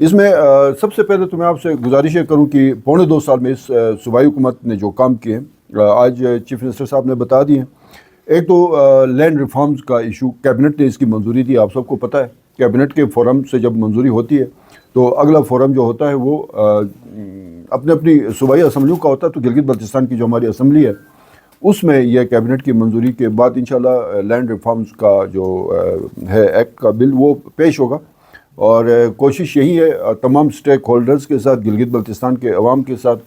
اس میں سب سے پہلے تو میں آپ سے گزارش یہ کروں کہ پونے 2 سال میں اس صوبائی حکومت نے جو کام کیے ہیں آج چیف منسٹر صاحب نے بتا دیے ہیں. ایک تو لینڈ ریفارمز کا ایشو، کیبنٹ نے اس کی منظوری دی. آپ سب کو پتہ ہے کیبنٹ کے فورم سے جب منظوری ہوتی ہے تو اگلا فورم جو ہوتا ہے وہ اپنی اپنی صوبائی اسمبلیوں کا ہوتا ہے. تو گلگت بلتستان کی جو ہماری اسمبلی ہے اس میں یہ کیبنٹ کی منظوری کے بعد انشاءاللہ لینڈ ریفارمز کا جو ہے ایکٹ کا بل وہ پیش ہوگا. اور کوشش یہی ہے تمام سٹیک ہولڈرز کے ساتھ، گلگت بلتستان کے عوام کے ساتھ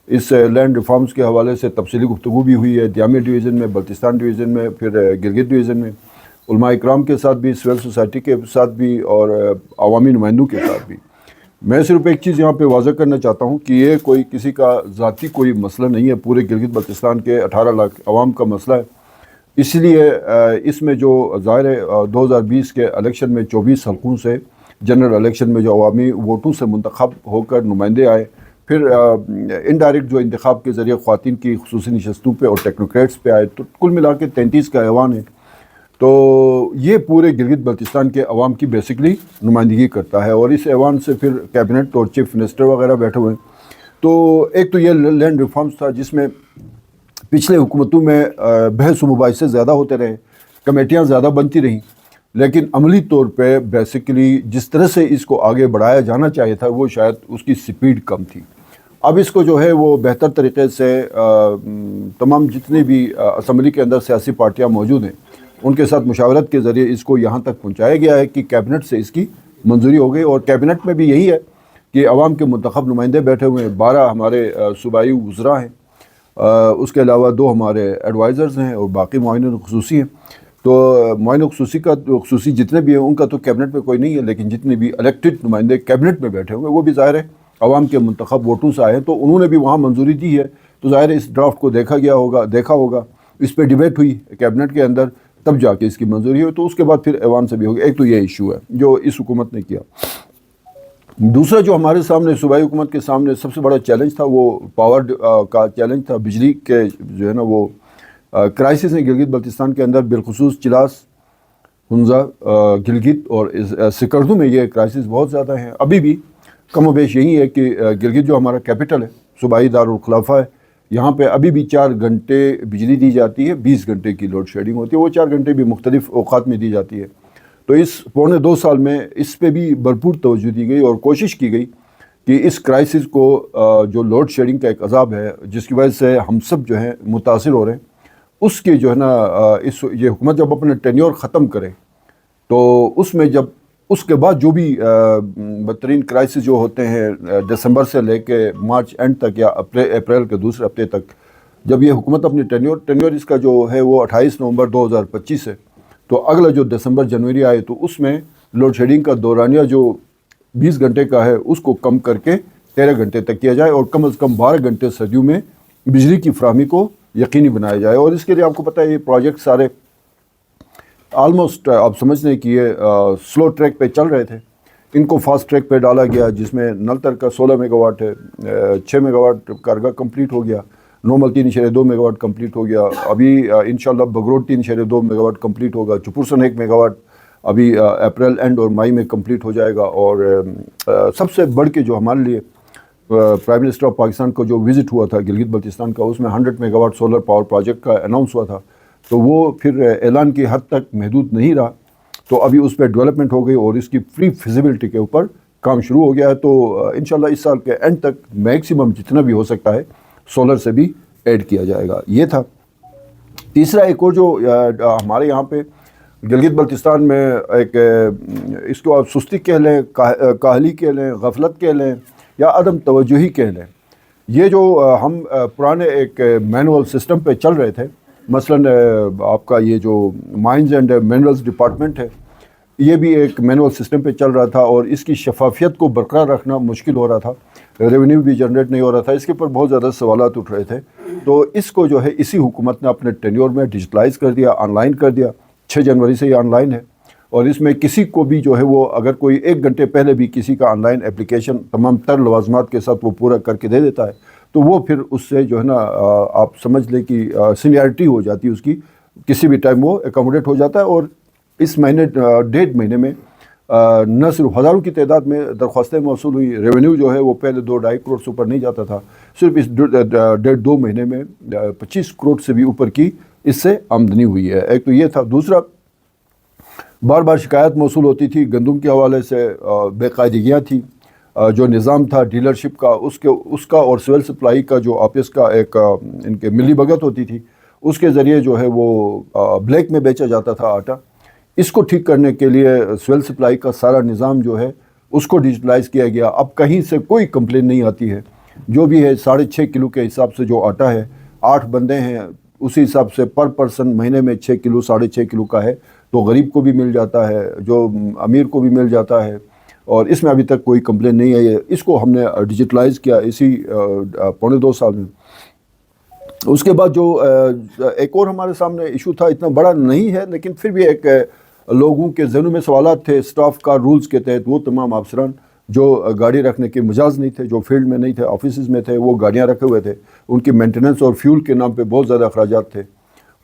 اس لینڈ ریفارمز کے حوالے سے تفصیلی گفتگو بھی ہوئی ہے. دیامی ڈویژن میں، بلتستان ڈویژن میں، پھر گلگت ڈویژن میں، علماء اکرام کے ساتھ بھی، سول سوسائٹی کے ساتھ بھی، اور عوامی نمائندوں کے ساتھ بھی. میں صرف ایک چیز یہاں پہ واضح کرنا چاہتا ہوں کہ یہ کوئی کسی کا ذاتی کوئی مسئلہ نہیں ہے، پورے گلگت بلتستان کے 18 لاکھ عوام کا مسئلہ ہے. اس لیے اس میں جو ظاہر ہے 2020 کے الیکشن میں 24 حلقوں سے، جنرل الیکشن میں جو عوامی ووٹوں سے منتخب ہو کر نمائندے آئے، پھر انڈائریکٹ جو انتخاب کے ذریعے خواتین کی خصوصی نشستوں پہ اور ٹیکنوکریٹس پہ آئے، تو کل ملا کے 33 کا ایوان ہے. تو یہ پورے گلگت بلتستان کے عوام کی بیسکلی نمائندگی کرتا ہے، اور اس ایوان سے پھر کیبنٹ اور چیف منسٹر وغیرہ بیٹھے ہوئے ہیں. تو ایک تو یہ لینڈ ریفارمز تھا جس میں پچھلے حکومتوں میں بحث و مباحثے زیادہ ہوتے رہے، کمیٹیاں زیادہ بنتی رہیں، لیکن عملی طور پہ بیسکلی جس طرح سے اس کو آگے بڑھایا جانا چاہیے تھا وہ شاید اس کی سپیڈ کم تھی. اب اس کو جو ہے وہ بہتر طریقے سے تمام جتنے بھی اسمبلی کے اندر سیاسی پارٹیاں موجود ہیں ان کے ساتھ مشاورت کے ذریعے اس کو یہاں تک پہنچایا گیا ہے کہ کیبنٹ سے اس کی منظوری ہو گئی. اور کیبنٹ میں بھی یہی ہے کہ عوام کے منتخب نمائندے بیٹھے ہوئے ہیں. 12 ہمارے صوبائی وزراء ہیں، اس کے علاوہ 2 ہمارے ایڈوائزرز ہیں اور باقی معاونین خصوصی ہیں. تو معاون خصوصی جتنے بھی ہیں ان کا تو کیبنٹ میں کوئی نہیں ہے، لیکن جتنے بھی الیکٹڈ نمائندے کیبنٹ میں بیٹھے ہوئے وہ بھی ظاہر ہے عوام کے منتخب ووٹوں سے آئے ہیں، تو انہوں نے بھی وہاں منظوری دی ہے. تو ظاہر ہے اس ڈرافٹ کو دیکھا ہوگا، اس پہ ڈیبیٹ ہوئی کیبنٹ کے اندر، تب جا کے اس کی منظوری ہوئی. تو اس کے بعد پھر ایوان سے بھی ہوگی. ایک تو یہ ایشو ہے جو اس حکومت نے کیا. دوسرا جو ہمارے سامنے صوبائی حکومت کے سامنے سب سے بڑا چیلنج تھا وہ پاور کا چیلنج تھا. بجلی کے جو ہے نا وہ کرائسس ہیں گلگت بلتستان کے اندر، بالخصوص چلاس، ہنزا، گلگت اور سکردو میں یہ کرائسس بہت زیادہ ہیں. ابھی بھی کم و بیش یہی ہے کہ گلگت جو ہمارا کیپٹل ہے، صوبائی دارالخلافہ ہے، یہاں پہ ابھی بھی 4 گھنٹے بجلی دی جاتی ہے، 20 گھنٹے کی لوڈ شیڈنگ ہوتی ہے. وہ 4 گھنٹے بھی مختلف اوقات میں دی جاتی ہے. تو اس پونے 2 سال میں اس پہ بھی بھرپور توجہ دی گئی اور کوشش کی گئی کہ اس کرائسس کو جو لوڈ شیڈنگ کا ایک عذاب ہے جس کی وجہ سے ہم سب جو ہیں متاثر ہو رہے ہیں، اس کے جو ہے نا یہ حکومت جب اپنے ٹینیور ختم کرے تو اس میں جب اس کے بعد جو بھی بدترین کرائسس جو ہوتے ہیں دسمبر سے لے کے مارچ اینڈ تک یا اپریل کے دوسرے ہفتے تک، جب یہ حکومت اپنی ٹینیور اس کا جو ہے وہ 28 نومبر 2025 ہے، تو اگلا جو دسمبر جنوری آئے تو اس میں لوڈ شیڈنگ کا دورانیہ جو 20 گھنٹے کا ہے اس کو کم کر کے 13 گھنٹے تک کیا جائے، اور کم از کم 12 گھنٹے سردیوں میں بجلی کی فراہمی کو یقینی بنایا جائے. اور اس کے لیے آپ کو پتہ ہے یہ پروجیکٹ سارے آلموسٹ آپ سمجھ لیں کہ یہ سلو ٹریک پہ چل رہے تھے. ان کو فاسٹ ٹریک پہ ڈالا گیا جس میں نلتر کا 16 میگا واٹ ہے، 6 میگا واٹ کارگا کمپلیٹ ہو گیا، نومل 3.2 میگا واٹ کمپلیٹ ہو گیا. ابھی انشاءاللہ بگروڈ 3.2 میگا واٹ کمپلیٹ ہوگا. چپرسن 1 میگا واٹ ابھی اپریل اینڈ اور مئی میں کمپلیٹ ہو جائے گا. اور سب سے بڑھ کے جو ہمارے لیے پرائم منسٹر آف پاکستان کو جو وزٹ ہوا تھا گلگت بلتستان کا، اس میں 100 mega what solar power project کا اناؤنس ہوا تھا، تو وہ پھر اعلان کی حد تک محدود نہیں رہا. تو ابھی اس پہ ڈیولپمنٹ ہو گئی اور اس کی فری فیزیبلٹی کے اوپر کام شروع ہو گیا ہے. تو انشاءاللہ اس سال کے اینڈ تک میکسیمم جتنا بھی ہو سکتا ہے سولر سے بھی ایڈ کیا جائے گا. یہ تھا. تیسرا ایک اور جو ہمارے یہاں پہ گلگت بلتستان میں ایک اس کو آپ سستی کہہ لیں، کاہلی کہہ لیں، غفلت کہہ لیں یا عدم توجہی کہہ لیں، یہ جو ہم پرانے ایک مینول سسٹم پہ چل رہے تھے، مثلا آپ کا یہ جو مائنز اینڈ منرلز ڈپارٹمنٹ ہے یہ بھی ایک مینول سسٹم پہ چل رہا تھا اور اس کی شفافیت کو برقرار رکھنا مشکل ہو رہا تھا، ریونیو بھی جنریٹ نہیں ہو رہا تھا. اس کے اوپر بہت زیادہ سوالات اٹھ رہے تھے. تو اس کو جو ہے اسی حکومت نے اپنے ٹینیور میں ڈیجیٹلائز کر دیا، آن لائن کر دیا. 6 جنوری سے یہ آن لائن ہے اور اس میں کسی کو بھی جو ہے وہ اگر کوئی 1 گھنٹے پہلے بھی کسی کا آن لائن اپلیکیشن تمام تر لوازمات کے ساتھ وہ پورا کر کے دے دیتا ہے تو وہ پھر اس سے جو ہے نا آپ سمجھ لیں کہ سینیئرٹی ہو جاتی ہے اس کی، کسی بھی ٹائم وہ اکوموڈیٹ ہو جاتا ہے. اور اس مہینے 1.5 مہینے میں نہ صرف ہزاروں کی تعداد میں درخواستیں موصول ہوئی. ریونیو جو ہے وہ پہلے 2-2.5 کروڑ سے اوپر نہیں جاتا تھا. صرف اس 1.5-2 مہینے میں 25 کروڑ سے بھی اوپر کی اس سے آمدنی ہوئی ہے. ایک تو یہ تھا. دوسرا، بار بار شکایت موصول ہوتی تھی گندم کے حوالے سے، بے قاعدگیاں تھیں. جو نظام تھا ڈیلرشپ کا اس کا اور سول سپلائی کا، جو آپس کا ایک ان کے ملی بھگت ہوتی تھی، اس کے ذریعے جو ہے وہ بلیک میں بیچا جاتا تھا آٹا. اس کو ٹھیک کرنے کے لیے سول سپلائی کا سارا نظام جو ہے اس کو ڈیجیٹلائز کیا گیا. اب کہیں سے کوئی کمپلین نہیں آتی ہے. جو بھی ہے 6.5 کلو کے حساب سے جو آٹا ہے، 8 بندے ہیں، اسی حساب سے پر پرسن مہینے میں 6 کلو 6.5 کلو کا ہے تو غریب کو بھی مل جاتا ہے، جو امیر کو بھی مل جاتا ہے، اور اس میں ابھی تک کوئی کمپلین نہیں آئی ہے. اس کو ہم نے ڈیجیٹلائز کیا اسی 1.25 سال میں. اس کے بعد جو ایک اور ہمارے سامنے ایشو تھا، اتنا بڑا نہیں ہے لیکن پھر بھی ایک لوگوں کے ذہنوں میں سوالات تھے. اسٹاف کا رولز کے تحت وہ تمام افسران جو گاڑی رکھنے کے مجاز نہیں تھے، جو فیلڈ میں نہیں تھے، آفیسز میں تھے، وہ گاڑیاں رکھے ہوئے تھے. ان کی مینٹیننس اور فیول کے نام پہ بہت زیادہ اخراجات تھے.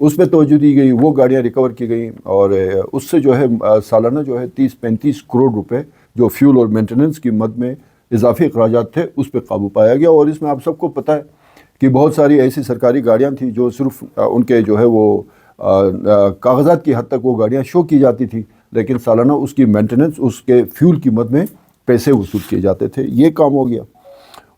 اس پہ توجہ دی گئی، وہ گاڑیاں ریکور کی گئیں، اور اس سے جو ہے سالانہ جو ہے 30-35 کروڑ روپے جو فیول اور مینٹیننس کی مد میں اضافی اخراجات تھے اس پہ قابو پایا گیا. اور اس میں آپ سب کو پتہ ہے کہ بہت ساری ایسی سرکاری گاڑیاں تھیں جو صرف ان کے جو ہے وہ کاغذات کی حد تک وہ گاڑیاں شو کی جاتی تھی، لیکن سالانہ اس کی مینٹیننس، اس کے فیول کی مد میں پیسے وصول کیے جاتے تھے. یہ کام ہو گیا.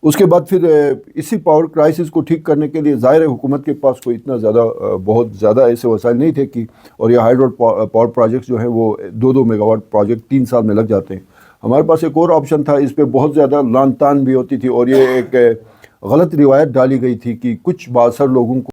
اس کے بعد پھر اسی پاور کرائسس کو ٹھیک کرنے کے لیے ظاہر حکومت کے پاس کوئی اتنا زیادہ بہت زیادہ ایسے وسائل نہیں تھے کہ، اور یہ ہائیڈرو پاور پروجیکٹس جو ہیں وہ 2-2 میگا واٹ پروجیکٹ 3 سال میں لگ جاتے ہیں. ہمارے پاس ایک اور آپشن تھا. اس پہ بہت زیادہ لان تان بھی ہوتی تھی، اور یہ ایک غلط روایت ڈالی گئی تھی کہ کچھ بااثر لوگوں کو